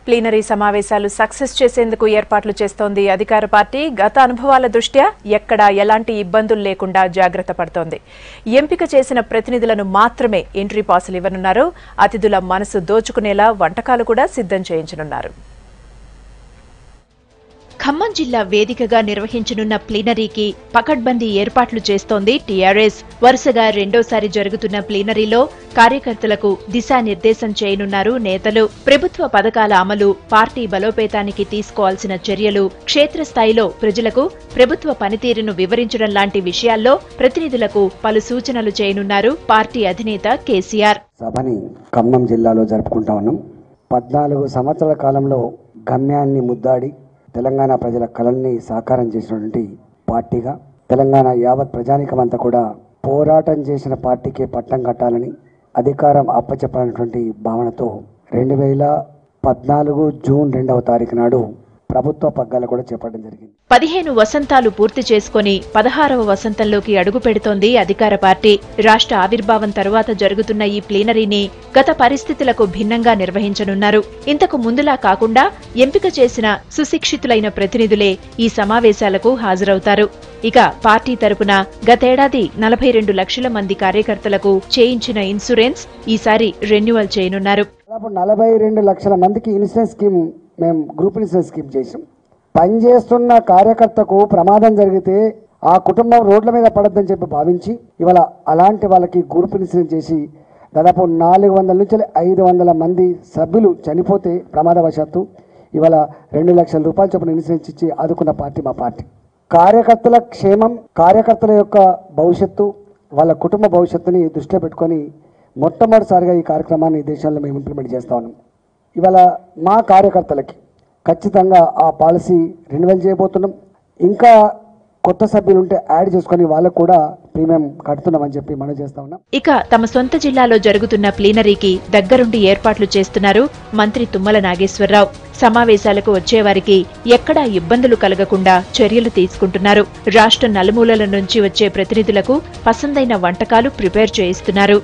Plenary సమావేశాలు success చేసేందుకు ఏర్పాట్లు చేస్తోంది అధికార పార్టీ. గత అనుభవాల దృష్ట్యా ఎక్కడా ఎలాంటి ఇబ్బందులు లేకుండా జాగ్రత్త పడుతోంది. ఎంపిక చేసిన ప్రతినిధులను మాత్రమే ఎంట్రీ పాసులు ఇవ్వనున్నారు. అతిథుల మనసు దోచుకునేలా వంటకాలు కూడా సిద్ధం చేయించనున్నారు. ఖమ్మం జిల్లా వేదికగా నిర్వహించనున్న ప్లీనరీకి పకడ్బందీ ఏర్పాట్లు చేస్తోంది టీఆర్ఎస్. వరుసగా రెండోసారి జరుగుతున్న ప్లీనరీలో కార్యకర్తలకు దిశానిర్దేశం చేయనున్నారు నేతలు. ప్రభుత్వ పథకాల అమలు, పార్టీ బలోపేతానికి తీసుకోవాల్సిన చర్యలు, క్షేత్రస్థాయిలో ప్రజలకు ప్రభుత్వ పనితీరును వివరించడం లాంటి విషయాల్లో ప్రతినిధులకు పలు సూచనలు చేయనున్నారు పార్టీ అధినేత కేసీఆర్. సభని ఖమ్మం జిల్లాలో జరుపుకుంటా ఉన్నాం. 14 సంవత్సరాల కాలంలో గమ్యాన్ని ముద్దాడి తెలంగాణ ప్రజల కలల్ని సాకారం చేసినటువంటి పార్టీగా తెలంగాణ యావత్ ప్రజానీకమంతా కూడా పోరాటం చేసిన పార్టీకి పట్టం కట్టాలని అధికారం అప్పచెప్పాలన్నటువంటి భావనతో 2014 జూన్ 2వ తారీఖు నాడు ప్రభుత్వ పగ్గాలు కూడా చేపట్టడం జరిగింది. 15 వసంతాలు పూర్తి చేసుకుని 16వ వసంతంలోకి అడుగు పెడుతోంది అధికార పార్టీ. రాష్ట్ర ఆవిర్భావం తరువాత జరుగుతున్న ఈ ప్లీనరీని గత పరిస్థితులకు భిన్నంగా నిర్వహించనున్నారు. ఇంతకు ముందులా కాకుండా ఎంపిక చేసిన సుశిక్షితులైన ప్రతినిధులే ఈ సమావేశాలకు హాజరవుతారు. ఇక పార్టీ తరపున గతేడాది 42 లక్షల మంది కార్యకర్తలకు చేయించిన ఇన్సూరెన్స్ ఈసారి రెన్యువల్ చేయనున్నారు. 42 లక్షల మందికి ఇన్సూరెన్స్ స్కీమ్ మేము గ్రూప్ ఇన్సూరెన్స్ స్కీమ్ చేసాం. పనిచేస్తున్న కార్యకర్తకు ప్రమాదం జరిగితే ఆ కుటుంబం రోడ్ల మీద పడద్దని చెప్పి భావించి ఇవాళ అలాంటి వాళ్ళకి గ్రూప్ ఇన్సూరెన్స్ చేసి దాదాపు 400 నుంచి 500 మంది సభ్యులు చనిపోతే ప్రమాదవశాత్తు ఇవాళ 2 లక్షల రూపాయల చొప్పున ఇన్సూరెన్స్ ఇచ్చి ఆదుకున్న పార్టీ మా పార్టీ. కార్యకర్తల క్షేమం, కార్యకర్తల యొక్క భవిష్యత్తు, వాళ్ళ కుటుంబ భవిష్యత్తుని దృష్టిలో పెట్టుకొని మొట్టమొదటిసారిగా ఈ కార్యక్రమాన్ని దేశంలో మేము ఇంప్లిమెంట్ చేస్తా ఉన్నాం. ఇవాళ మా కార్యకర్తలకి ఖచ్చితంగా ఆ పాలసీ రెన్యువల్ చేయబోతున్నాం. ఇంకా కొత్త సభ్యులు ఉంటే యాడ్ చేసుకుని వాళ్ళకు కూడా ప్రీమియం కడుతున్నామని చెప్పి మనం చేస్తా ఉన్నాం. ఇక తమ సొంత జిల్లాలో జరుగుతున్న ప్లీనరీకి దగ్గరుండి ఏర్పాట్లు చేస్తున్నారు మంత్రి తుమ్మల నాగేశ్వరరావు. సమావేశాలకు వచ్చేవారికి ఎక్కడా ఇబ్బందులు కలగకుండా చర్యలు తీసుకుంటున్నారు. రాష్ట్ర నలుమూలల నుంచి వచ్చే ప్రతినిధులకు పసందైన వంటకాలు ప్రిపేర్ చేయిస్తున్నారు.